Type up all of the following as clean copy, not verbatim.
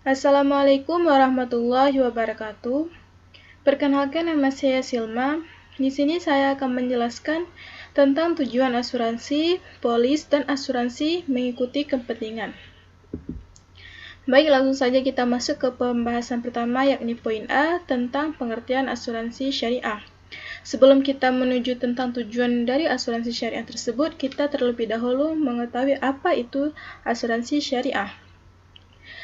Assalamualaikum warahmatullahi wabarakatuh. Perkenalkan, nama saya Silma. Di sini saya akan menjelaskan tentang tujuan asuransi, polis, dan asuransi mengikuti kepentingan. Baik, langsung saja kita masuk ke pembahasan pertama, yakni poin A tentang pengertian asuransi syariah. Sebelum kita menuju tentang tujuan dari asuransi syariah tersebut, kita terlebih dahulu mengetahui apa itu asuransi syariah.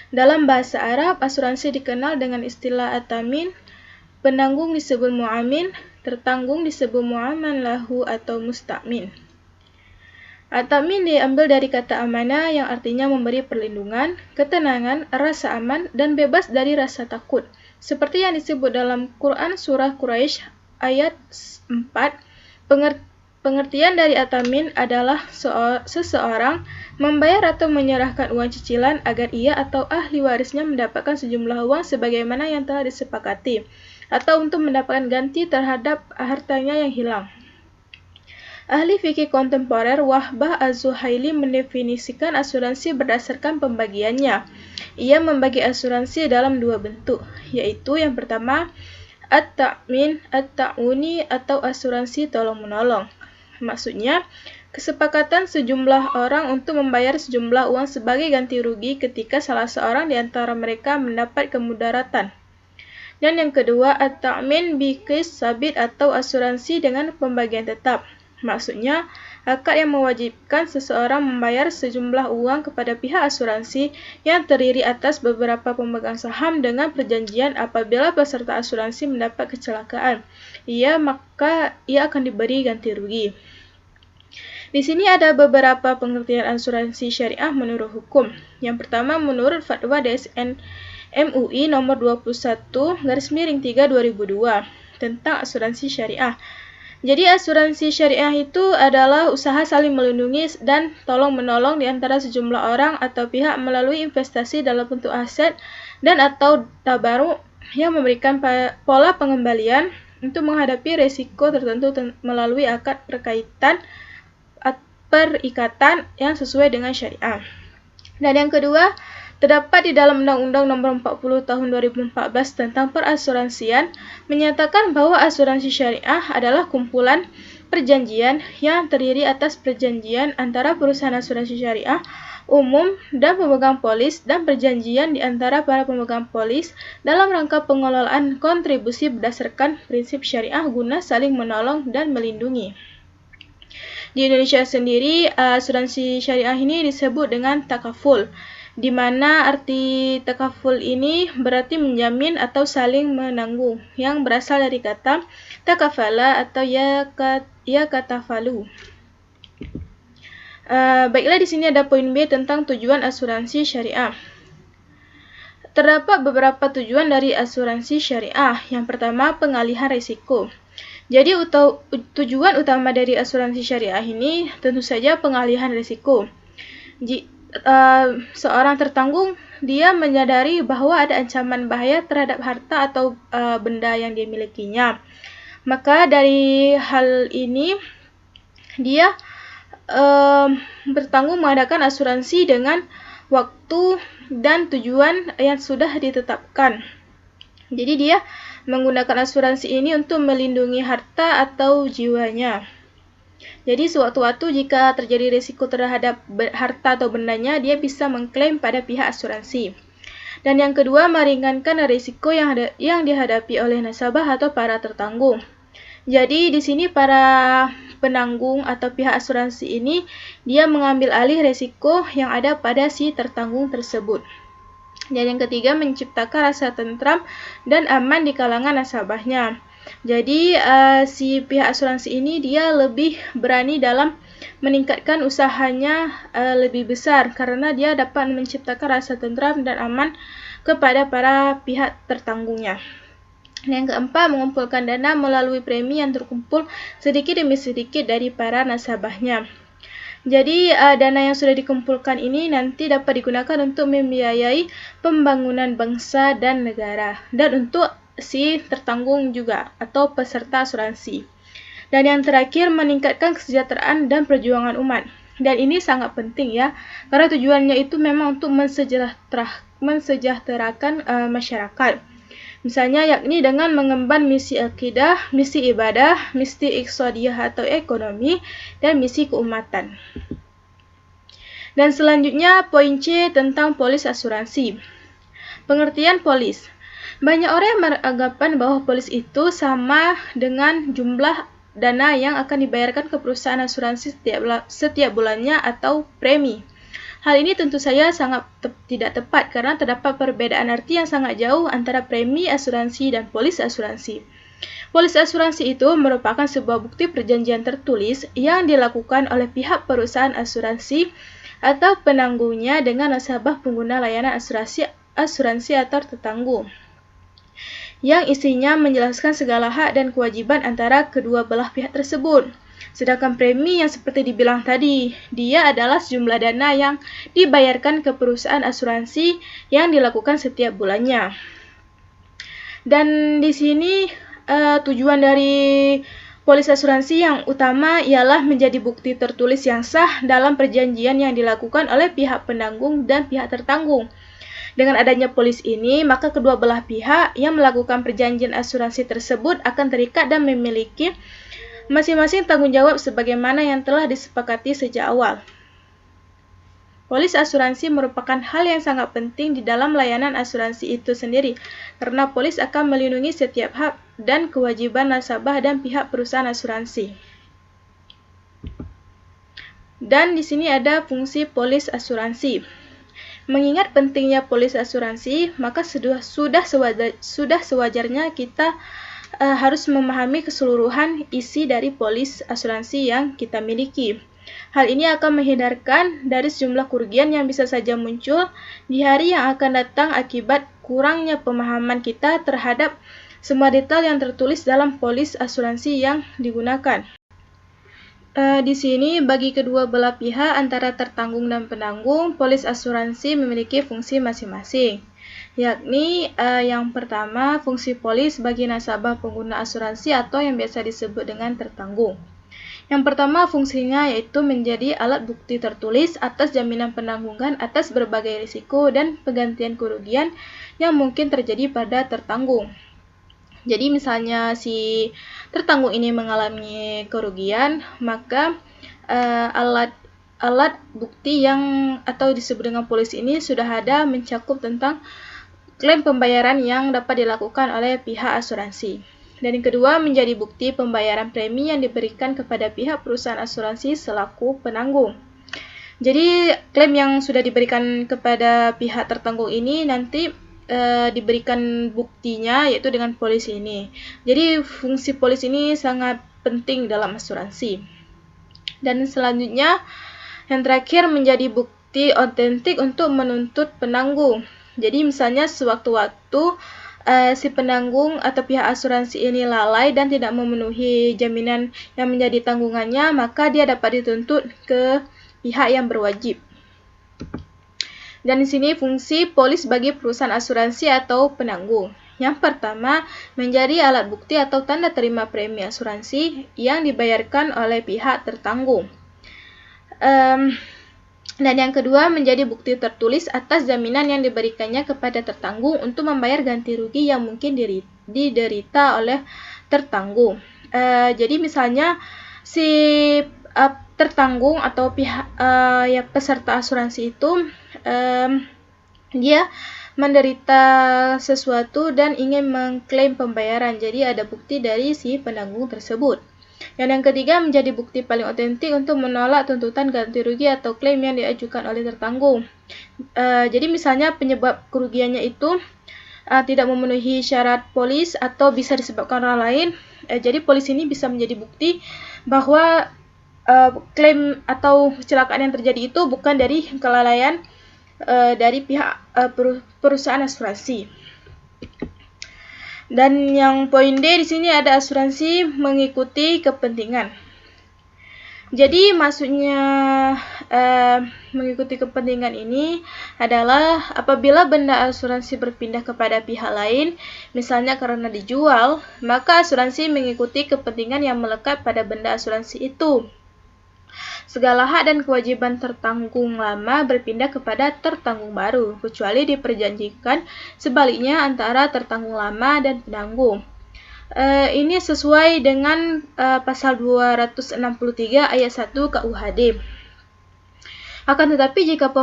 Dalam bahasa Arab, asuransi dikenal dengan istilah at-ta'min, penanggung disebut mu'amin, tertanggung disebut mu'aman lahu atau musta'min. At-ta'min diambil dari kata amanah yang artinya memberi perlindungan, ketenangan, rasa aman, dan bebas dari rasa takut. Seperti yang disebut dalam Quran Surah Quraisy ayat 4, pengertian dari at-ta'min adalah seseorang membayar atau menyerahkan uang cicilan agar ia atau ahli warisnya mendapatkan sejumlah uang sebagaimana yang telah disepakati, atau untuk mendapatkan ganti terhadap hartanya yang hilang. Ahli fikih kontemporer Wahbah Az-Zuhaili mendefinisikan asuransi berdasarkan pembagiannya. Ia membagi asuransi dalam dua bentuk, yaitu yang pertama at-ta'min, at-ta'uni atau asuransi tolong-menolong. Maksudnya, kesepakatan sejumlah orang untuk membayar sejumlah uang sebagai ganti rugi ketika salah seorang di antara mereka mendapat kemudaratan. Dan yang kedua, at-ta'min biqis sabit atau asuransi dengan pembagian tetap. Maksudnya, akad yang mewajibkan seseorang membayar sejumlah uang kepada pihak asuransi yang terdiri atas beberapa pemegang saham dengan perjanjian apabila peserta asuransi mendapat kecelakaan, maka ia akan diberi ganti rugi. Di sini ada beberapa pengertian asuransi syariah menurut hukum. Yang pertama, menurut Fatwa DSN MUI nomor 21/3/2002 tentang asuransi syariah. Jadi asuransi syariah itu adalah usaha saling melindungi dan tolong-menolong di antara sejumlah orang atau pihak melalui investasi dalam bentuk aset dan atau tabaruk yang memberikan pola pengembalian untuk menghadapi resiko tertentu melalui akad perikatan yang sesuai dengan syariah. Dan yang kedua, terdapat di dalam Undang-Undang Nomor 40 Tahun 2014 tentang perasuransian menyatakan bahwa asuransi syariah adalah kumpulan perjanjian yang terdiri atas perjanjian antara perusahaan asuransi syariah umum dan pemegang polis dan perjanjian di antara para pemegang polis dalam rangka pengelolaan kontribusi berdasarkan prinsip syariah guna saling menolong dan melindungi. Di Indonesia sendiri, asuransi syariah ini disebut dengan takaful, di mana arti takaful ini berarti menjamin atau saling menanggung, yang berasal dari kata takafala atau yakatafalu. Baiklah, di sini ada poin B tentang tujuan asuransi syariah. Terdapat beberapa tujuan dari asuransi syariah. Yang pertama, pengalihan risiko. Jadi tujuan utama dari asuransi syariah ini tentu saja pengalihan risiko. Seorang tertanggung dia menyadari bahwa ada ancaman bahaya terhadap harta atau benda yang dia milikinya. Maka dari hal ini dia bertanggung mengadakan asuransi dengan waktu dan tujuan yang sudah ditetapkan. Jadi dia menggunakan asuransi ini untuk melindungi harta atau jiwanya. Jadi sewaktu-waktu jika terjadi risiko terhadap harta atau bendanya, dia bisa mengklaim pada pihak asuransi. Dan yang kedua, meringankan risiko yang dihadapi oleh nasabah atau para tertanggung. Jadi di sini para penanggung atau pihak asuransi ini dia mengambil alih risiko yang ada pada si tertanggung tersebut. Dan yang ketiga, menciptakan rasa tentram dan aman di kalangan nasabahnya. Jadi si pihak asuransi ini dia lebih berani dalam meningkatkan usahanya lebih besar karena dia dapat menciptakan rasa tentram dan aman kepada para pihak tertanggungnya. Yang keempat, mengumpulkan dana melalui premi yang terkumpul sedikit demi sedikit dari para nasabahnya. Jadi dana yang sudah dikumpulkan ini nanti dapat digunakan untuk membiayai pembangunan bangsa dan negara dan untuk si tertanggung juga atau peserta asuransi. Dan yang terakhir, meningkatkan kesejahteraan dan perjuangan umat. Dan ini sangat penting ya, karena tujuannya itu memang untuk mensejahterakan masyarakat. Misalnya yakni dengan mengemban misi akidah, misi ibadah, misi iqtisadiyah atau ekonomi, dan misi keumatan. Dan selanjutnya poin C tentang polis asuransi. Pengertian polis. Banyak orang yang beranggapan bahwa polis itu sama dengan jumlah dana yang akan dibayarkan ke perusahaan asuransi setiap bulannya atau premi. Hal ini tentu saja sangat tidak tepat karena terdapat perbedaan arti yang sangat jauh antara premi asuransi dan polis asuransi. Polis asuransi itu merupakan sebuah bukti perjanjian tertulis yang dilakukan oleh pihak perusahaan asuransi atau penanggungnya dengan nasabah pengguna layanan asuransi atau tertanggung, yang isinya menjelaskan segala hak dan kewajiban antara kedua belah pihak tersebut. Sedangkan premi yang seperti dibilang tadi, dia adalah sejumlah dana yang dibayarkan ke perusahaan asuransi yang dilakukan setiap bulannya. Dan di sini tujuan dari polis asuransi yang utama ialah menjadi bukti tertulis yang sah dalam perjanjian yang dilakukan oleh pihak penanggung dan pihak tertanggung. Dengan adanya polis ini, maka kedua belah pihak yang melakukan perjanjian asuransi tersebut akan terikat dan memiliki masing-masing tanggung jawab sebagaimana yang telah disepakati sejak awal. Polis asuransi merupakan hal yang sangat penting di dalam layanan asuransi itu sendiri, karena polis akan melindungi setiap hak dan kewajiban nasabah dan pihak perusahaan asuransi. Dan di sini ada fungsi polis asuransi. Mengingat pentingnya polis asuransi, maka sudah sewajarnya kita harus memahami keseluruhan isi dari polis asuransi yang kita miliki. Hal ini akan menghindarkan dari sejumlah kerugian yang bisa saja muncul di hari yang akan datang akibat kurangnya pemahaman kita terhadap semua detail yang tertulis dalam polis asuransi yang digunakan. Di sini bagi kedua belah pihak antara tertanggung dan penanggung, polis asuransi memiliki fungsi masing-masing. Yakni yang pertama, fungsi polis bagi nasabah pengguna asuransi atau yang biasa disebut dengan tertanggung. Yang pertama fungsinya yaitu menjadi alat bukti tertulis atas jaminan penanggungan atas berbagai risiko dan penggantian kerugian yang mungkin terjadi pada tertanggung. Jadi misalnya si tertanggung ini mengalami kerugian, maka alat bukti yang atau disebut dengan polis ini sudah ada mencakup tentang klaim pembayaran yang dapat dilakukan oleh pihak asuransi. Dan yang kedua menjadi bukti pembayaran premi yang diberikan kepada pihak perusahaan asuransi selaku penanggung. Jadi klaim yang sudah diberikan kepada pihak tertanggung ini nanti diberikan buktinya yaitu dengan polis ini. Jadi fungsi polis ini sangat penting dalam asuransi. Dan selanjutnya yang terakhir menjadi bukti otentik untuk menuntut penanggung. Jadi misalnya sewaktu-waktu si penanggung atau pihak asuransi ini lalai dan tidak memenuhi jaminan yang menjadi tanggungannya, maka dia dapat dituntut ke pihak yang berwajib. Dan di sini fungsi polis bagi perusahaan asuransi atau penanggung. Yang pertama, menjadi alat bukti atau tanda terima premi asuransi yang dibayarkan oleh pihak tertanggung. Dan yang kedua, menjadi bukti tertulis atas jaminan yang diberikannya kepada tertanggung untuk membayar ganti rugi yang mungkin diderita oleh tertanggung. Jadi misalnya si tertanggung atau pihak peserta asuransi itu dia menderita sesuatu dan ingin mengklaim pembayaran. Jadi ada bukti dari si penanggung tersebut. Dan yang ketiga menjadi bukti paling otentik untuk menolak tuntutan ganti rugi atau klaim yang diajukan oleh tertanggung. Jadi misalnya penyebab kerugiannya itu tidak memenuhi syarat polis atau bisa disebabkan orang lain. Jadi polis ini bisa menjadi bukti bahwa klaim atau kecelakaan yang terjadi itu bukan dari kelalaian dari pihak perusahaan asuransi. Dan yang poin D di sini ada asuransi mengikuti kepentingan. Jadi maksudnya mengikuti kepentingan ini adalah apabila benda asuransi berpindah kepada pihak lain, misalnya karena dijual, maka asuransi mengikuti kepentingan yang melekat pada benda asuransi itu. Segala hak dan kewajiban tertanggung lama berpindah kepada tertanggung baru, kecuali diperjanjikan sebaliknya antara tertanggung lama dan penanggung. Ini sesuai dengan pasal 263 ayat 1 KUHD. Akan tetapi jika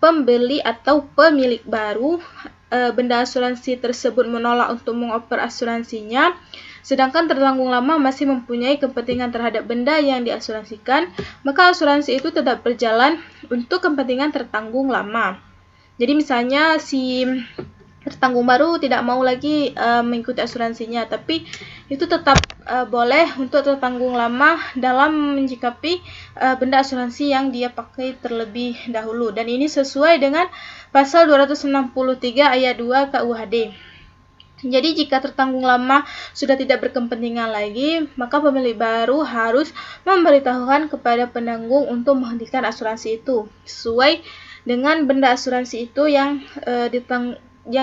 pembeli atau pemilik baru benda asuransi tersebut menolak untuk mengoper asuransinya, sedangkan tertanggung lama masih mempunyai kepentingan terhadap benda yang diasuransikan, maka asuransi itu tetap berjalan untuk kepentingan tertanggung lama. Jadi misalnya si tertanggung baru tidak mau lagi mengikuti asuransinya, tapi itu tetap boleh untuk tertanggung lama dalam menyikapi benda asuransi yang dia pakai terlebih dahulu, dan ini sesuai dengan pasal 263 ayat 2 KUHD. Jadi jika tertanggung lama sudah tidak berkepentingan lagi, maka pemilik baru harus memberitahukan kepada penanggung untuk menghentikan asuransi itu sesuai dengan benda asuransi itu yang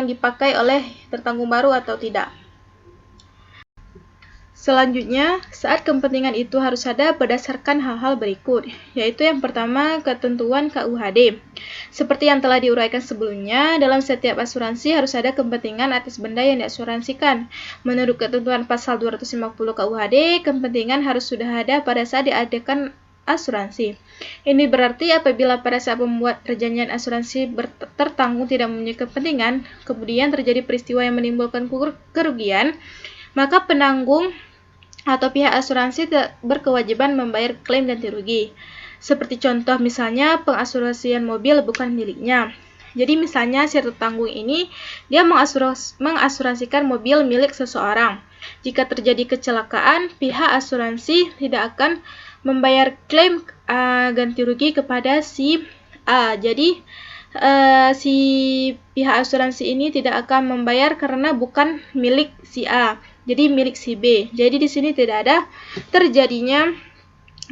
dipakai oleh tertanggung baru atau tidak. Selanjutnya, saat kepentingan itu harus ada berdasarkan hal-hal berikut, yaitu yang pertama, ketentuan KUHD. Seperti yang telah diuraikan sebelumnya, dalam setiap asuransi harus ada kepentingan atas benda yang diasuransikan. Menurut ketentuan pasal 250 KUHD, kepentingan harus sudah ada pada saat diadakan asuransi. Ini berarti apabila pada saat membuat perjanjian asuransi tertanggung tidak mempunyai kepentingan, kemudian terjadi peristiwa yang menimbulkan kerugian, maka penanggung atau pihak asuransi berkewajiban membayar klaim ganti rugi. Seperti contoh misalnya pengasuransian mobil bukan miliknya. Jadi misalnya si tertanggung ini dia mengasuransikan mobil milik seseorang. Jika terjadi kecelakaan, pihak asuransi tidak akan membayar klaim ganti rugi kepada si A. Jadi si pihak asuransi ini tidak akan membayar karena bukan milik si A, jadi milik si B. Jadi di sini tidak ada terjadinya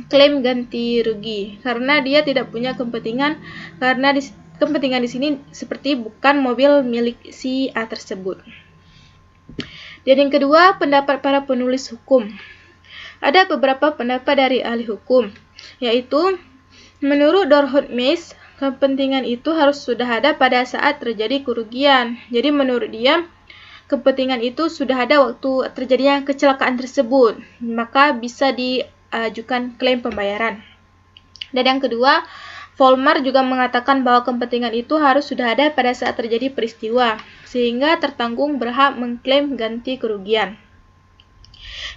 klaim ganti rugi karena dia tidak punya kepentingan, karena kepentingan di sini seperti bukan mobil milik si A tersebut. Dan yang kedua, pendapat para penulis hukum. Ada beberapa pendapat dari ahli hukum, yaitu menurut Dorhout Meis, kepentingan itu harus sudah ada pada saat terjadi kerugian. Jadi menurut dia, kepentingan itu sudah ada waktu terjadinya kecelakaan tersebut, maka bisa diajukan klaim pembayaran. Dan yang kedua, Volmar juga mengatakan bahwa kepentingan itu harus sudah ada pada saat terjadi peristiwa, sehingga tertanggung berhak mengklaim ganti kerugian.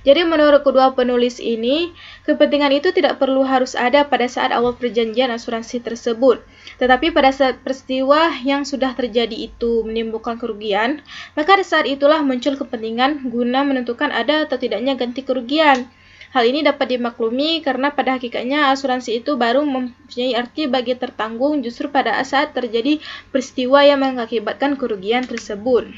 Jadi menurut kedua penulis ini, kepentingan itu tidak perlu harus ada pada saat awal perjanjian asuransi tersebut. Tetapi pada saat peristiwa yang sudah terjadi itu menimbulkan kerugian, maka saat itulah muncul kepentingan guna menentukan ada atau tidaknya ganti kerugian. Hal ini dapat dimaklumi karena pada hakikatnya asuransi itu baru mempunyai arti bagi tertanggung justru pada saat terjadi peristiwa yang mengakibatkan kerugian tersebut.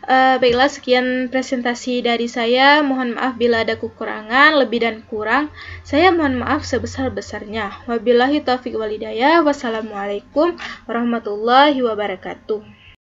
Baiklah, sekian presentasi dari saya. Mohon maaf bila ada kekurangan, lebih dan kurang. Saya mohon maaf sebesar-besarnya. Wabillahi taufiq wal hidayah. Wassalamualaikum warahmatullahi wabarakatuh.